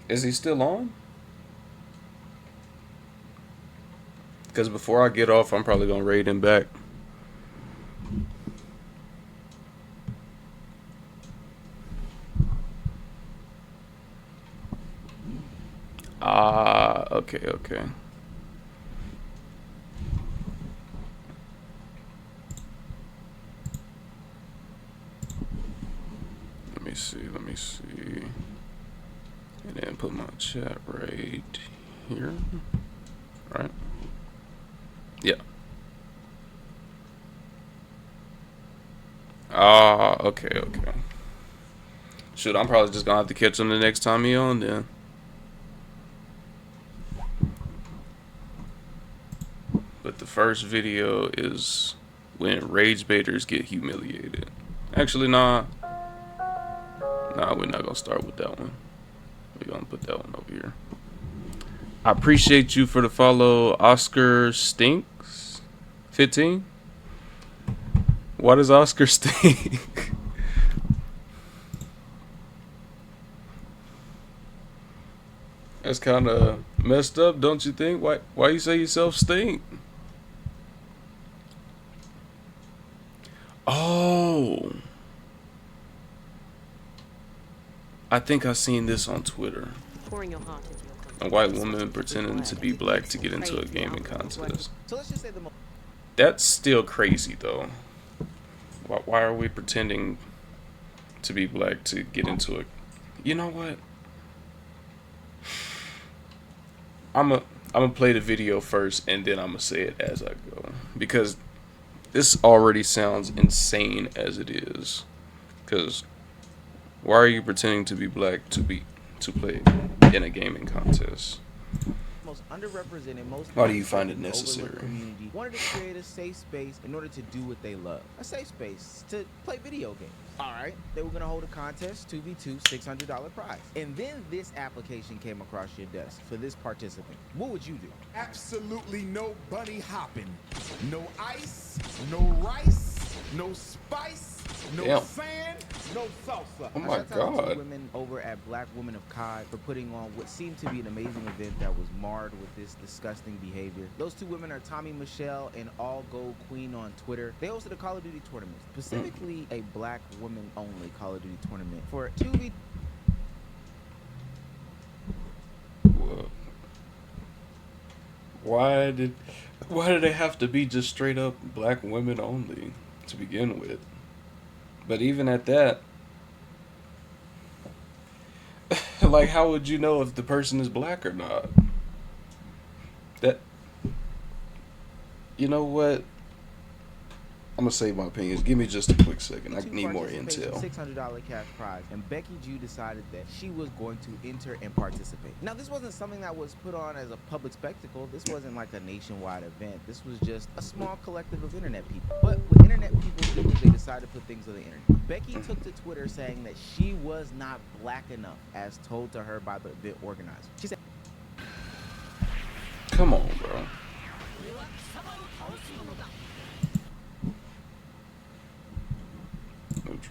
Is he still on? Because before I get off, I'm probably gonna raid him back. Ah, okay, okay. Let me see, let me see. And then put my chat right here. Right? Yeah. Ah, okay, okay. Shoot, I'm probably just gonna have to catch him the next time he on then. But the first video is when Ragebaiters get humiliated. Actually, nah. Nah, we're not gonna start with that one. We're gonna put that one over here. I appreciate you for the follow, Oscar Stinks 15. Why does Oscar stink? That's kind of messed up, don't you think? Why you say yourself stink? Oh, I think I seen this on Twitter. A white woman pretending to be black to get into a gaming contest. That's still crazy though. Why are we pretending to be black to get into it? You know what? I'm a I'm gonna play the video first and then I'm gonna say it as I go because this already sounds insane as it is. Because why are you pretending to be black to play in a gaming contest? Most underrepresented, most Why do you find it necessary? community wanted to create a safe space in order to do what they love. A safe space to play video games. All right, they were gonna hold a contest, 2v2, $600 prize. And then this application came across your desk for this participant. What would you do? Absolutely no bunny hopping. No ice, no rice, no spice, no Damn. sand, no salsa. Oh my I shot down 2 god. women over at Black Women of COD for putting on what seemed to be an amazing event that was marred with this disgusting behavior. Those 2 women are Tommy Michelle and All Gold Queen on Twitter. They hosted a Call of Duty tournament, specifically a Black woman only Call of Duty tournament for 2v. Why did they have to be just straight up black women only to begin with? But even at that, like how would you know if the person is black or not? That you know what? I'm gonna save my opinions. Give me just a quick second. I need more intel. $600 cash prize, and Becky Jew decided that she was going to enter and participate. Now, this wasn't something that was put on as a public spectacle. This wasn't like a nationwide event. This was just a small collective of internet people. But what internet people do is they decide to put things on the internet. Becky took to Twitter saying that she was not black enough, as told to her by the event organizer. She said, Come on, bro.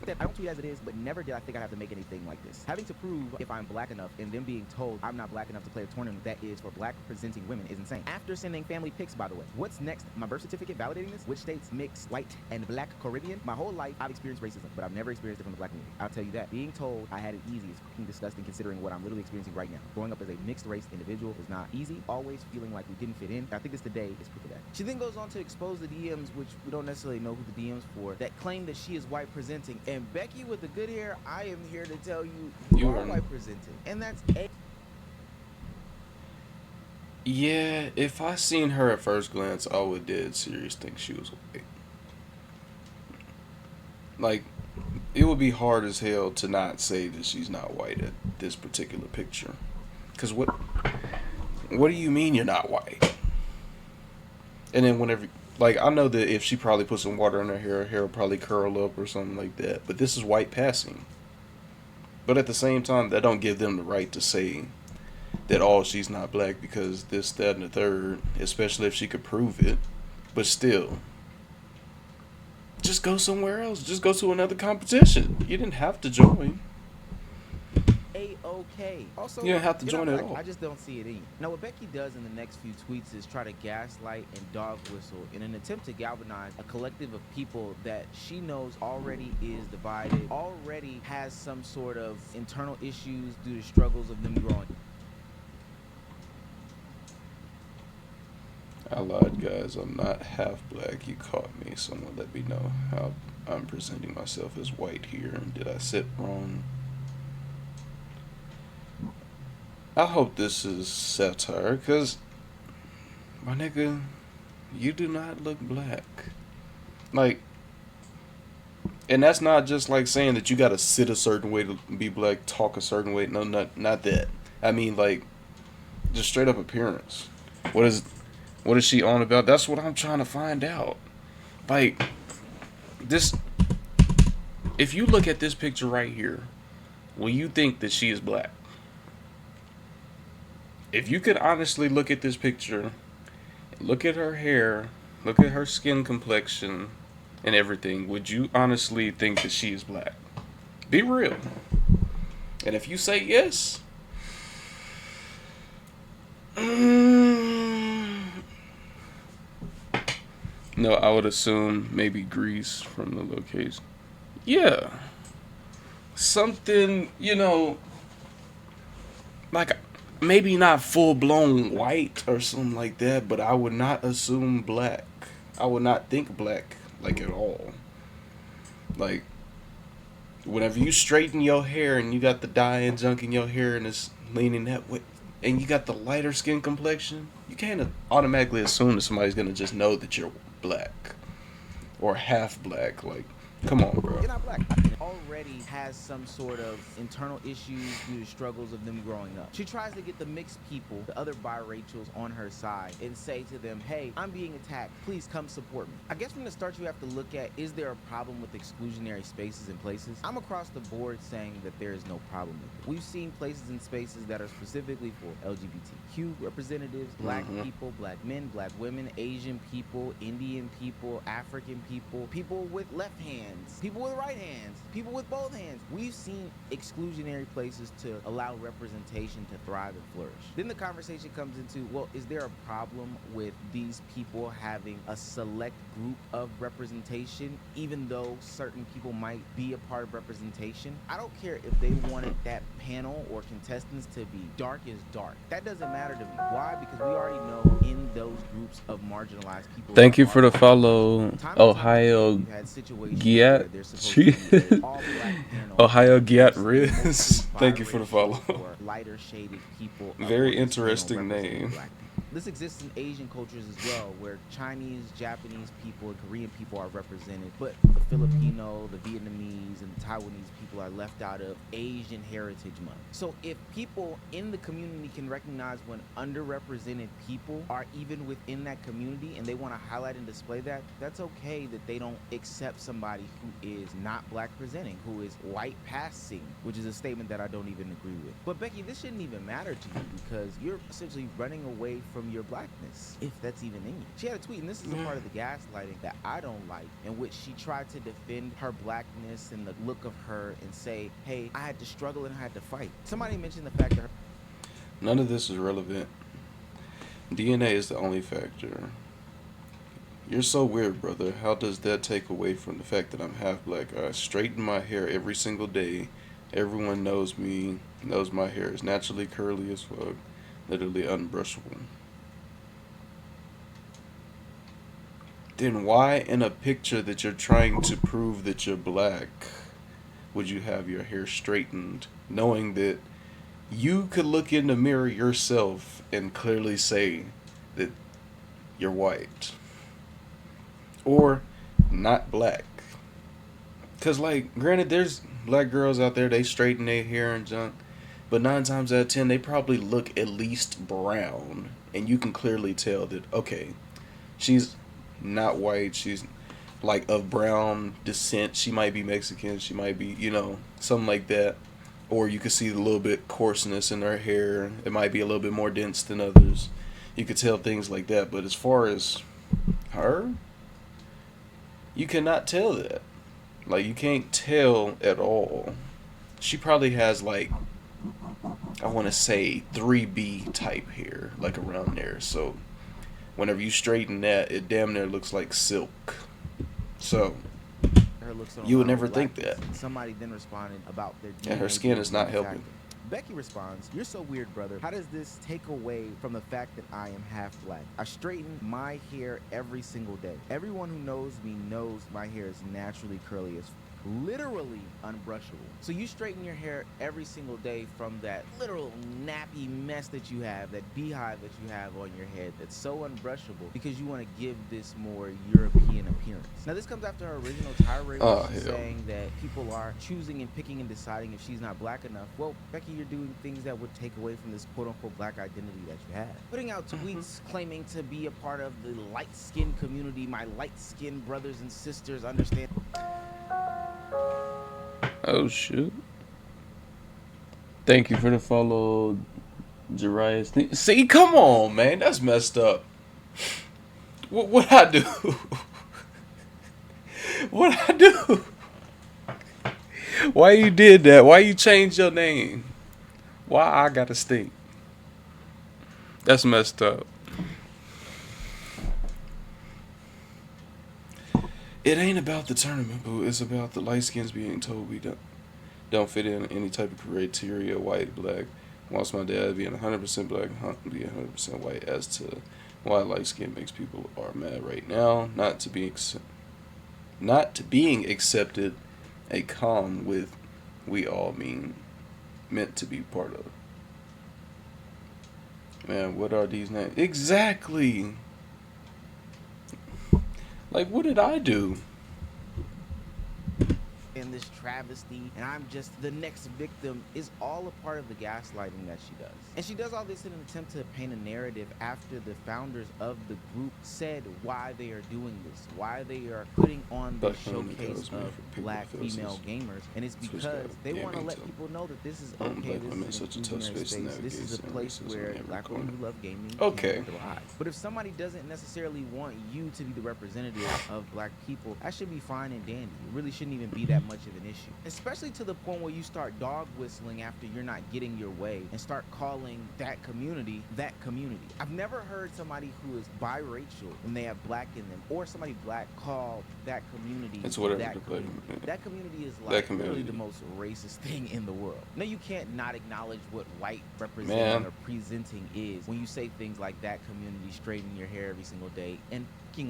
I don't tweet as it is, but never did I think I'd have to make anything like this. Having to prove if I'm black enough and then being told I'm not black enough to play a tournament that is for black presenting women is insane. After sending family pics, by the way, what's next? My birth certificate validating this? Which states mix white and black Caribbean? My whole life, I've experienced racism, but I've never experienced it from the black community. I'll tell you that. Being told I had it easy is fucking disgusting considering what I'm literally experiencing right now. Growing up as a mixed race individual is not easy. Always feeling like we didn't fit in. I think this today is proof of that. She then goes on to expose the DMs, which we don't necessarily know who the DMs for, that claim that she is white presenting. And Becky with the good hair, I am here to tell you, you are white presenting. And that's a. Yeah, if I seen her at first glance, I would dead serious think she was white. Like, it would be hard as hell to not say that she's not white at this particular picture. Cause what do you mean you're not white? And then whenever, like, I know that if she probably put some water in her hair will probably curl up or something like that. But this is white passing. But at the same time, that don't give them the right to say that, oh, she's not black because this, that, and the third, especially if she could prove it. But still, just go somewhere else. Just go to another competition. You didn't have to join. A-okay. Also, You don't have to you're join not at black. all. I just don't see it in you. Now, what Becky does in the next few tweets is try to gaslight and dog whistle in an attempt to galvanize a collective of people that she knows already is divided, already has some sort of internal issues due to struggles of them growing. I lied, guys. I'm not half black. You caught me. Someone let me know how I'm presenting myself as white here. Did I sit wrong? I hope this is satire, because, my nigga, you do not look black. Like, and that's not just like saying that you gotta sit a certain way to be black, talk a certain way. No, not that. I mean, like, just straight up appearance. What is what is she on about? That's what I'm trying to find out. Like, this, if you look at this picture right here, will you think that she is black? If you could honestly look at this picture, look at her hair, look at her skin complexion and everything, would you honestly think that she is black? Be real. And if you say yes, no, I would assume maybe Greece from the location. Yeah. Something, like maybe not full blown white or something like that, but I would not assume black. I would not think black, like, at all. Like, whenever you straighten your hair and you got the dye and junk in your hair and it's leaning that way, and you got the lighter skin complexion, you can't automatically assume that somebody's gonna just know that you're black or half black. Like, come on, bro. You're not black. Already has some sort of internal issues due to struggles of them growing up. She tries to get the mixed people, the other bi-Rachels, on her side and say to them, hey, I'm being attacked. Please come support me. I guess from the start you have to look at, is there a problem with exclusionary spaces and places? I'm across the board saying that there is no problem with it. We've seen places and spaces that are specifically for LGBTQ representatives, black people, black men, black women, Asian people, Indian people, African people, people with left hands, people with right hands, people with both hands. We've seen exclusionary places to allow representation to thrive and flourish. Then the conversation comes into, well, is there a problem with these people having a select group of representation, even though certain people might be a part of representation? I don't care if they wanted that panel or contestants to be dark as dark. That doesn't matter to me. Why? Because we already know in those groups of marginalized people. Thank you for the follow, Ohio Giat. Ohio Giat Riz. Thank you for the follow. Lighter shaded people. Very interesting name. This exists in Asian cultures as well, where Chinese, Japanese people, and Korean people are represented, but the Filipino, the Vietnamese, and the Taiwanese people are left out of Asian Heritage Month. So if people in the community can recognize when underrepresented people are even within that community and they want to highlight and display that, that's okay that they don't accept somebody who is not black presenting, who is white passing, which is a statement that I don't even agree with. But Becky, this shouldn't even matter to you because you're essentially running away from your blackness, if that's even in you. She had a tweet, and this is a part of the gaslighting that I don't like, in which she tried to defend her blackness and the look of her and say, hey, I had to struggle and I had to fight. Somebody mentioned the fact that her... None of this is relevant. DNA is the only factor. You're so weird, brother. How does that take away from the fact that I'm half black? I straighten my hair every single day. Everyone knows me, knows my hair is naturally curly as fuck, literally unbrushable. Then why in a picture that you're trying to prove that you're black would you have your hair straightened, knowing that you could look in the mirror yourself and clearly say that you're white or not black? Because, like, granted, there's black girls out there, they straighten their hair and junk, but 9 times out of 10 they probably look at least brown, and you can clearly tell that, okay, she's not white, she's like of brown descent, she might be Mexican, she might be, something like that. Or you could see a little bit coarseness in her hair, it might be a little bit more dense than others. You could tell things like that, but as far as her, you cannot tell that. Like, you can't tell at all. She probably has like I want to say 3B type hair, like around there. So whenever you straighten that, it damn near looks like silk. So her looks on you would line never with think blackness. that. Somebody then responded about their DNA And her skin being is not a helping. factor. Becky responds, "You're so weird, brother. How does this take away from the fact that I am half black? I straighten my hair every single day. Everyone who knows me knows my hair is naturally curly as literally unbrushable. So you straighten your hair every single day from that literal nappy mess that you have, that beehive that you have on your head that's so unbrushable because you want to give this more European appearance." Now this comes after her original tirade saying that people are choosing and picking and deciding if she's not black enough. Well, Becky, you're doing things that would take away from this quote-unquote black identity that you have. Putting out tweets claiming to be a part of the light-skinned community, my light-skinned brothers and sisters understand. Oh shoot! Thank you for the follow, Jarius. See, come on, man, that's messed up. What I do? What I do? Why you did that? Why you changed your name? Why I gotta stink? That's messed up. It ain't about the tournament, boo. It's about the light skins being told we don't fit in any type of criteria, white, black. Wants my dad being 100% black, being 100% white. As to why light skin makes people are mad right now, not to being accepted, a calm with we all meant to be part of. Man, what are these names? Exactly. Like, what did I do? And this travesty, and I'm just the next victim, is all a part of the gaslighting that she does. And she does all this in an attempt to paint a narrative after the founders of the group said why they are doing this, why they are putting on the showcase of black female gamers. And it's because they want to let people know that this is okay, this is an inclusionary space, this is a place where black women who love gaming can thrive. But if somebody doesn't necessarily want you to be the representative of black people, that should be fine and dandy. It really shouldn't even be that much of an issue, especially to the point where you start dog whistling after you're not getting your way and start calling that community that community. I've never heard somebody who is biracial and they have black in them, or somebody black call that community it's whatever that community. That community is like literally the most racist thing in the world. Now you can't not acknowledge what white representing or presenting is when you say things like that community, straightening your hair every single day, and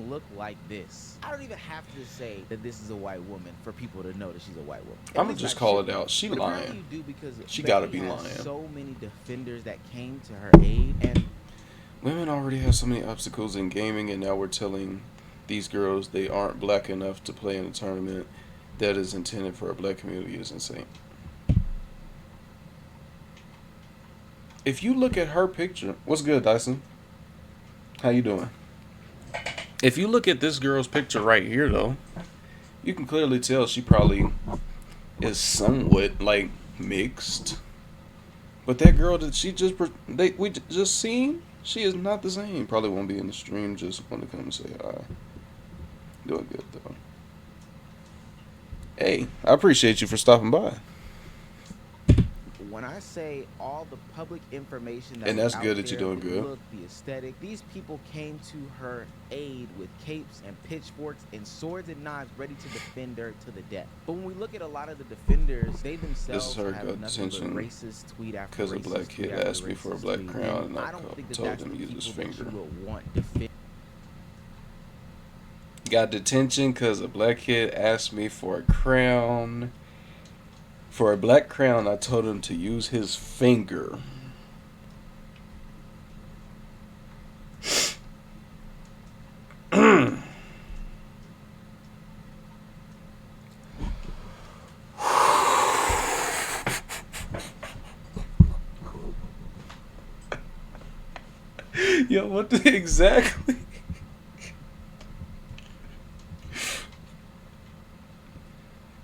look like this. I don't even have to say that this is a white woman for people to know that she's a white woman. I'm gonna just call it out. She lying. You do because she gotta be lying. So many defenders that came to her aid, and women already have so many obstacles in gaming, and now we're telling these girls they aren't black enough to play in a tournament that is intended for a black community is insane. If you look at her picture, what's good, Dyson? How you doing? If you look at this girl's picture right here, though, you can clearly tell she probably is somewhat, like, mixed. But that girl that we just seen, she is not the same. Probably won't be in the stream, just want to come and say hi. Doing good, though. Hey, I appreciate you for stopping by. When I say all the public information that and that's good that there, you're doing the good. Look, the aesthetic, these people came to her aid with capes and pitchforks and swords and knives ready to defend her to the death. But when we look at a lot of the defenders, they themselves have nothing but racist tweet after racist. Because a black kid asked me for a black crown, and I told him to use his finger. Got detention because a black kid asked me for a crown. For a black crown, I told him to use his finger. Yo, what the exactly?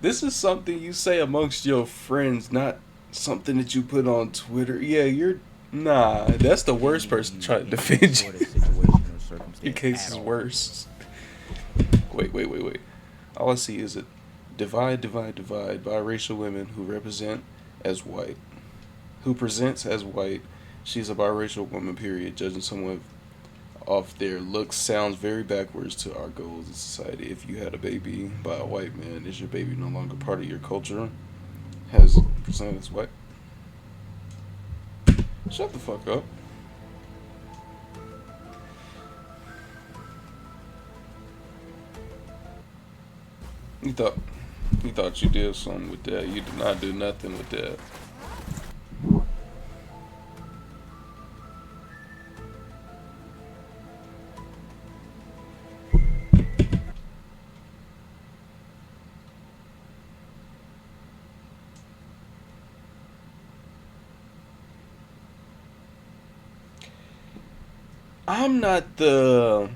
This is something you say amongst your friends, not something that you put on Twitter. Yeah, nah, that's the worst person trying to defend you. Your case is worse. Wait. All I see is a divide, biracial women who represent as white. who presents as white. She's a biracial woman, period. Judging someone off their looks sounds very backwards to our goals in society. If you had a baby by a white man, is your baby no longer part of your culture? Has presented as white? Shut the fuck up. You thought you thought you did something with that. You did not do nothing with that. I'm not the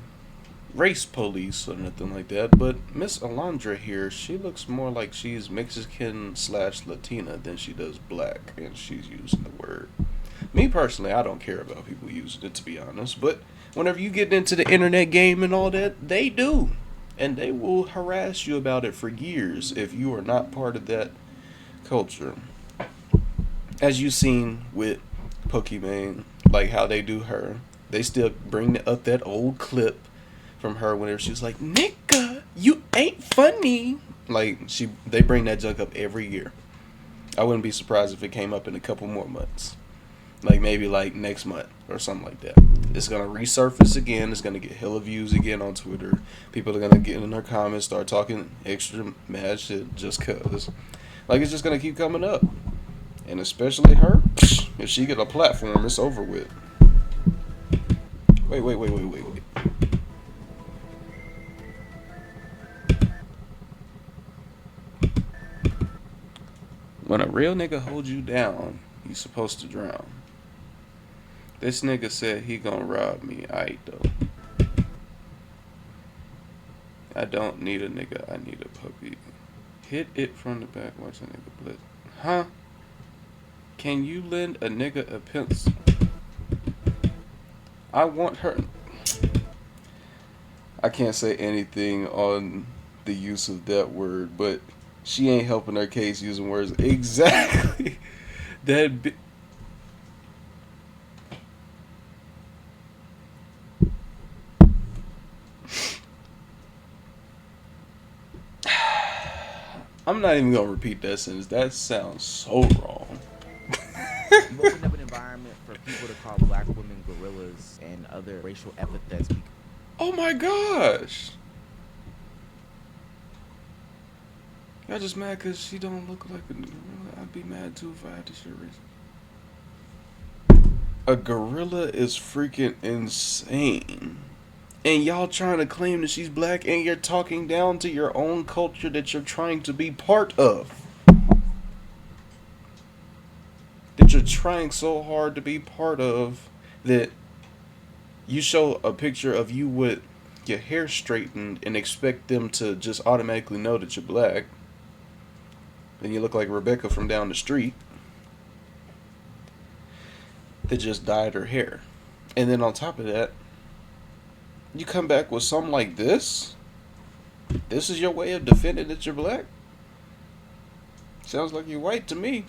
race police or nothing like that, but Miss Alondra here, she looks more like she's Mexican slash Latina than she does black, and she's using the word. Me personally, I don't care about people using it, to be honest, but whenever you get into the internet game and all that, they do. And they will harass you about it for years if you are not part of that culture. As you've seen with Pokimane, like how they do her, they still bring up that old clip from her whenever she was like, "Nigga, you ain't funny." Like they bring that junk up every year. I wouldn't be surprised if it came up in a couple more months, like maybe like next month or something like that. It's gonna resurface again. It's gonna get hella views again on Twitter. People are gonna get in their comments, start talking extra mad shit just cause. Like it's just gonna keep coming up, and especially her. If she get a platform, it's over with. Wait. When a real nigga holds you down, you supposed to drown. This nigga said he gonna rob me. Aight though. I don't need a nigga, I need a puppy. Hit it from the back, watch a nigga blitz. Huh? Can you lend a nigga a pencil? I want her. I can't say anything on the use of that word, but she ain't helping her case using words exactly. that bi- I'm not even gonna repeat that sentence. That sounds so wrong. You opened up an environment for people to call black women gorillas and other racial epithets. Oh my gosh. Y'all just mad because she don't look like a gorilla. I'd be mad too if I had to share reason. A gorilla is freaking insane. And y'all trying to claim that she's black and you're talking down to your own culture that you're trying to be part of. That you're trying so hard to be part of that you show a picture of you with your hair straightened and expect them to just automatically know that you're black. Then you look like Rebecca from down the street that just dyed her hair. And then on top of that, you come back with something like this? This is your way of defending that you're black? Sounds like you're white to me.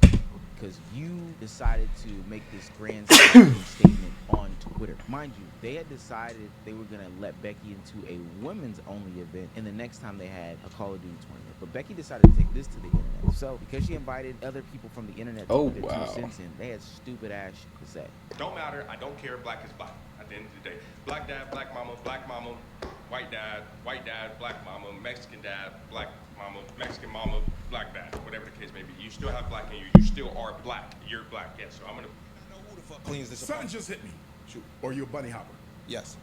Because you decided to make this grand statement on Twitter. Mind you, they had decided they were going to let Becky into a women's only event, and the next time they had a Call of Duty tournament. But Becky decided to take this to the internet. So, because she invited other people from the internet to put their 2 cents in, they had stupid ass shit to say. Don't matter. I don't care. Black is black. At the end of the day, black dad, black mama, white dad, black mama, Mexican dad, black mama, Mexican mama, black dad, whatever the case may be. You still have black in you. You still are black. You're black. Yes. So I'm gonna. I know who the fuck cleans this. Something just hit me. Shoot. Or you a bunny hopper? Yes.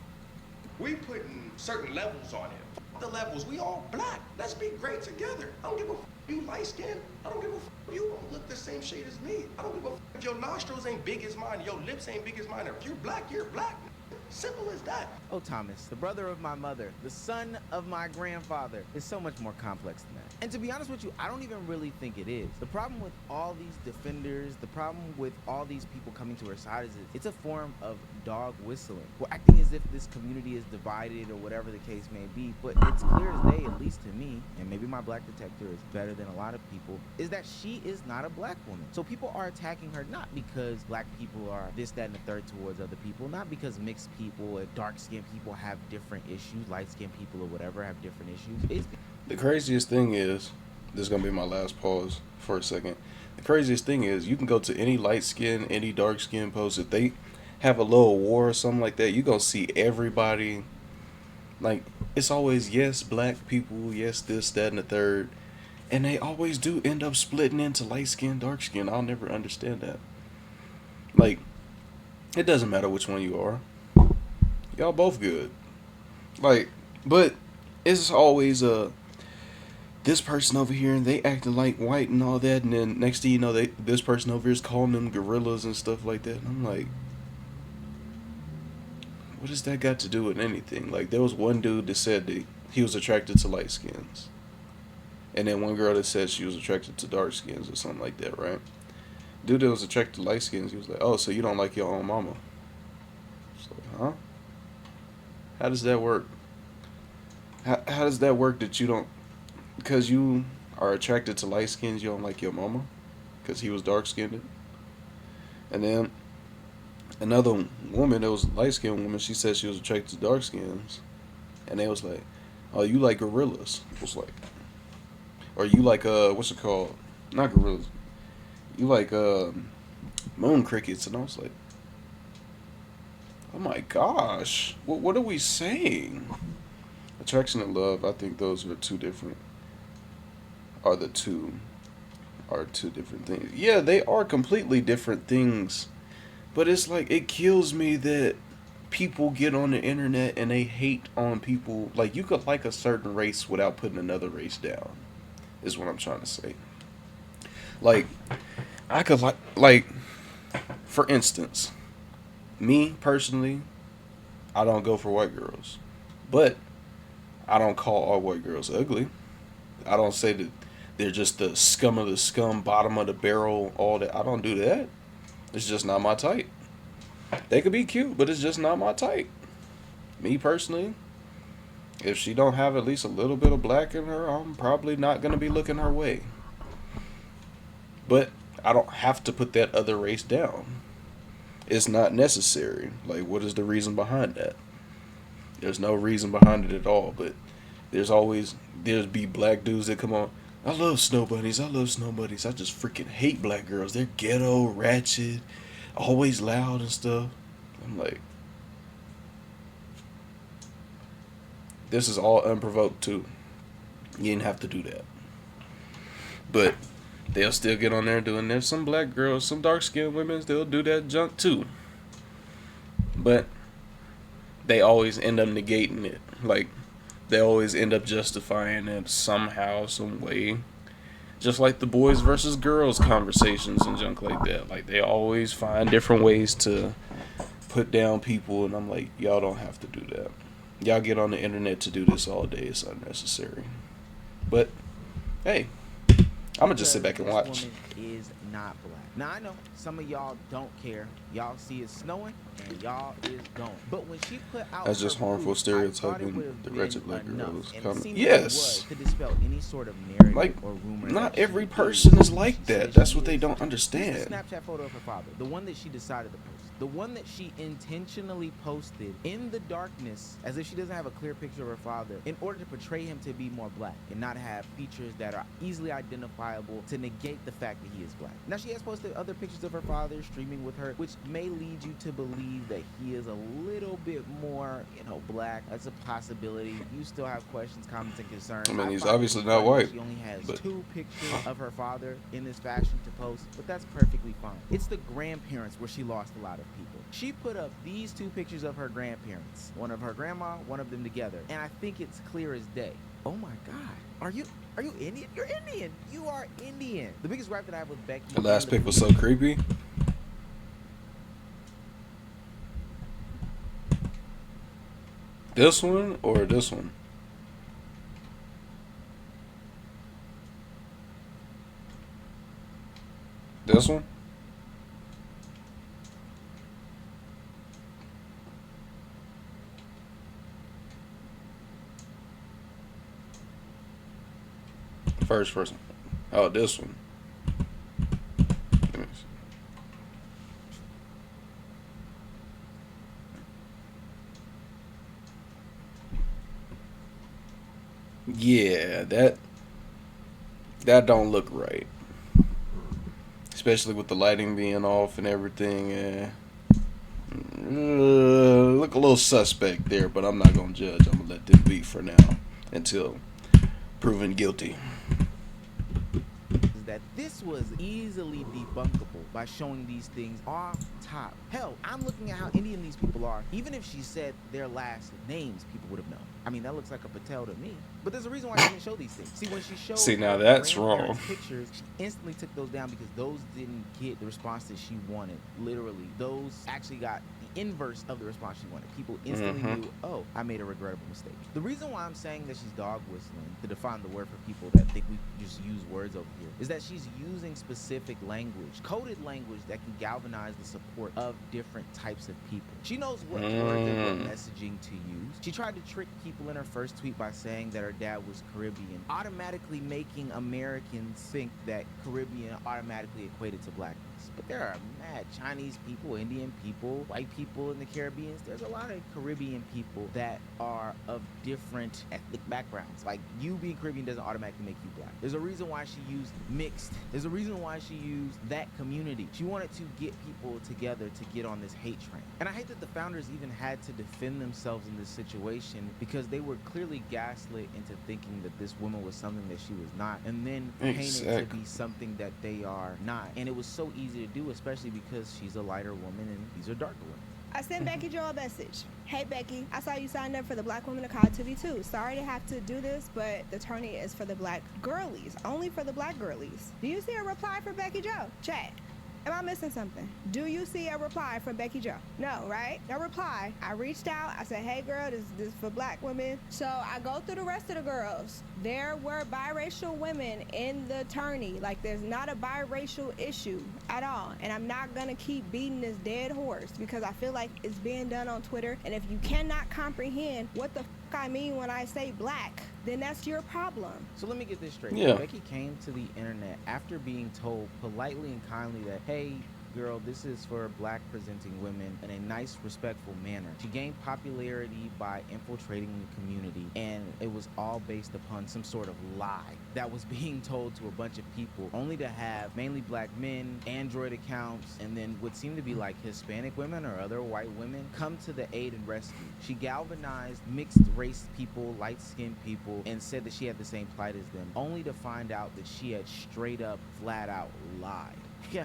We putting certain levels on it. The levels. We all black. Let's be great together. I don't give a fuck if you light skin. I don't give a fuck if you don't look the same shade as me. I don't give a fuck if your nostrils ain't big as mine. Your lips ain't big as mine. If you're black, you're black. Simple as that. Oh, Thomas, the brother of my mother, the son of my grandfather, is so much more complex than that. And to be honest with you, I don't even really think it is. The problem with all these defenders, the problem with all these people coming to her side is it's a form of dog whistling. We're acting as if this community is divided or whatever the case may be, but it's clear as day, at least to me, and maybe my black detector is better than a lot of people, is that she is not a black woman. So people are attacking her not because black people are this, that, and the third towards other people, not because mixed people and dark-skinned people have different issues, light-skinned people or whatever have different issues. The craziest thing is, this is going to be my last pause for a second. The craziest thing is, you can go to any light skin, any dark skin post. If they have a little war or something like that, you're going to see everybody. Like, it's always, yes, black people, yes, this, that, and the third. And they always do end up splitting into light skin, dark skin. I'll never understand that. Like, it doesn't matter which one you are. Y'all both good. Like, but it's always this person over here and they acting like white and all that, and then next thing you know, this person over here is calling them gorillas and stuff like that. And I'm like, what has that got to do with anything? Like, there was one dude that said that he was attracted to light skins, and then one girl that said she was attracted to dark skins or something like that, right? Dude that was attracted to light skins, he was like, oh, so you don't like your own mama? It's like, huh? How does that work? How does that work that you don't, because you are attracted to light skins, you don't like your mama? Because he was dark skinned? And then another woman that was a light skinned woman, she said she was attracted to dark skins. And they was like, oh, you like gorillas? It was like, or you like, what's it called? Not gorillas. You like, moon crickets. And I was like, oh my gosh, what are we saying? Attraction and love, I think those are two different things. Yeah, they are completely different things. But it's like, it kills me that people get on the internet and they hate on people. Like, you could like a certain race without putting another race down, is what I'm trying to say. Like, I could like, for instance, me personally, I don't go for white girls. But I don't call all white girls ugly. I don't say that they're just the scum of the scum, bottom of the barrel, all that. I don't do that. It's just not my type. They could be cute, but it's just not my type. Me personally, if she don't have at least a little bit of black in her, I'm probably not going to be looking her way. But I don't have to put that other race down. It's not necessary. Like, what is the reason behind that? There's no reason behind it at all, but there's be black dudes that come on, I love snow bunnies, I just freaking hate black girls. They're ghetto, ratchet, always loud and stuff. I'm like, this is all unprovoked too. You didn't have to do that. But they'll still get on there doing there's some black girls, some dark skinned women, they'll do that junk too. But they always end up negating it. Like, they always end up justifying it somehow, some way. Just like the boys versus girls conversations and junk like that. Like, they always find different ways to put down people, and I'm like, y'all don't have to do that. Y'all get on the internet to do this all day. It's unnecessary. But, hey, I'm going to just sit back and watch. This woman is not black. Now, I know some of y'all don't care. Y'all see it snowing, and y'all is going. But when she put out that's just harmful proof, stereotyping the wretched black girls. Yes. To dispel any sort of narrative like, or rumor. not every person is like that. That's what they don't understand. The Snapchat photo of her father, the one that she decided to post, the one that she intentionally posted in the darkness, as if she doesn't have a clear picture of her father, in order to portray him to be more black and not have features that are easily identifiable to negate the fact that he is black. Now, she has posted other pictures of her father streaming with her, which may lead you to believe that he is a little bit more, black. That's a possibility. You still have questions, comments, and concerns. I mean, he's obviously not white. She only has 2 pictures of her father in this fashion to post, but that's perfectly fine. It's the grandparents where she lost a lot of people. She put up these 2 pictures of her grandparents, one of her grandma, one of them together, and I think it's clear as day. Oh my God, are you Indian? You're Indian. You are Indian. The biggest gripe that I have with Becky. The last pic was so creepy. This one or this one? This one? First person. Oh, this one. Let me see. Yeah, that don't look right. Especially with the lighting being off and everything. Look a little suspect there, but I'm not gonna judge. I'm gonna let them be for now until proven guilty. Is that this was easily debunkable by showing these things off top. Hell, I'm looking at how Indian these people are. Even if she said their last names, people would have known. I mean, that looks like a Patel to me. But there's a reason why she didn't show these things. See, when she showed See, now her that's grandparents' wrong. pictures, she instantly took those down because those didn't get the response that she wanted. Literally, those actually got the inverse of the response she wanted. People instantly knew, oh, I made a regrettable mistake. The reason why I'm saying that she's dog whistling, to define the word for people that think we just use words over here, is that she's using specific language, coded language that can galvanize the support of different types of people. She knows what words and what messaging to use. She tried to trick people in her first tweet by saying that her dad was Caribbean, automatically making Americans think that Caribbean automatically equated to blackness. But there are mad Chinese people, Indian people, white people in the Caribbean. There's a lot of Caribbean people that are of different ethnic backgrounds. Like, you being Caribbean doesn't automatically make you black. There's a reason why she used mixed. There's a reason why she used that community. She wanted to get people together to get on this hate train. And I hate that the founders even had to defend themselves in this situation because they were clearly gaslit into thinking that this woman was something that she was not, and then painted to be something that they are not. And it was so easy to do, especially because she's a lighter woman and these are darker women. I sent Becky Joe a message. Hey Becky, I saw you signed up for the Black Women Call 2v2. Sorry to have to do this, but the tourney is for the black girlies. Only for the black girlies. Do you see a reply from Becky Joe? Chat. Am I missing something? Do you see a reply from Becky Joe? No, right? No reply. I reached out. I said, hey girl, this is for black women. So I go through the rest of the girls. There were biracial women in the tourney. Like, there's not a biracial issue at all. And I'm not gonna keep beating this dead horse because I feel like it's being done on Twitter. And if you cannot comprehend what the I mean when I say black, then that's your problem. So let me get this straight. Yeah. Becky came to the internet after being told politely and kindly that, hey, girl, this is for black presenting women in a nice, respectful manner. She gained popularity by infiltrating the community, and it was all based upon some sort of lie that was being told to a bunch of people, only to have mainly black men, Android accounts, and then what seemed to be like Hispanic women or other white women come to the aid and rescue. She galvanized mixed race people, light-skinned people, and said that she had the same plight as them, only to find out that she had straight up, flat out lied. Yeah.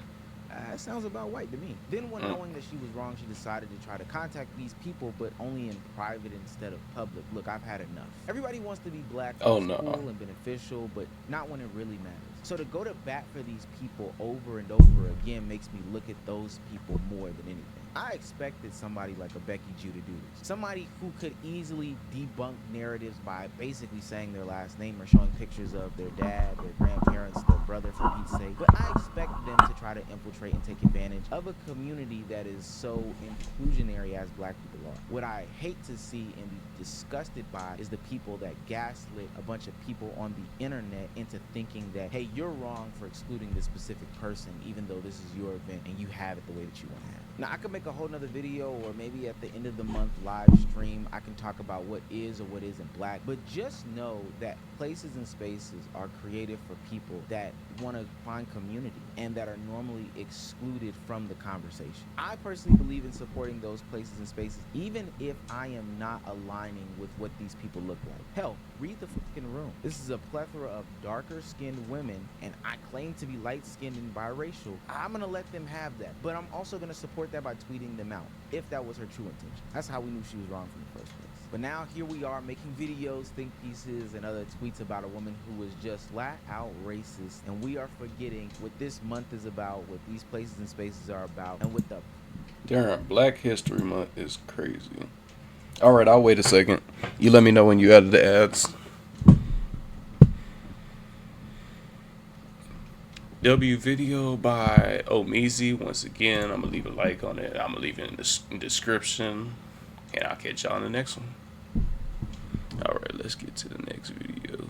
That sounds about white to me. Then when knowing that she was wrong, she decided to try to contact these people, but only in private instead of public. Look, I've had enough. Everybody wants to be black, cool and beneficial, but not when it really matters. So to go to bat for these people over and over again makes me look at those people more than anything. I expected somebody like a Becky Jew to do this. Somebody who could easily debunk narratives by basically saying their last name or showing pictures of their dad, their grandparents, their brother, for Pete's sake. But I expect them to try to infiltrate and take advantage of a community that is so inclusionary as black people are. What I hate to see and be disgusted by is the people that gaslit a bunch of people on the internet into thinking that, hey, you're wrong for excluding this specific person, even though this is your event and you have it the way that you want to have it. Now, I could make a whole nother video, or maybe at the end of the month live stream, I can talk about what is or what isn't black. But just know that places and spaces are created for people that want to find community and that are normally excluded from the conversation. I personally believe in supporting those places and spaces, even if I am not aligning with what these people look like. Hell, read the fucking room. This is a plethora of darker skinned women, and I claim to be light skinned and biracial. I'm gonna let them have that, but I'm also gonna support that by tweeting them out, if that was her true intention. That's how we knew she was wrong from the first place. But now here we are making videos, think pieces, and other tweets about a woman who was just flat out racist, and we are forgetting what this month is about, what these places and spaces are about, and what the Darn, Black History Month is crazy. All right, I'll wait a second. You let me know when you added the ads. W video by Omizi. Once again, I'm gonna leave a like on it. I'm gonna leave it in the description, and I'll catch y'all in the next one. All right, let's get to the next video.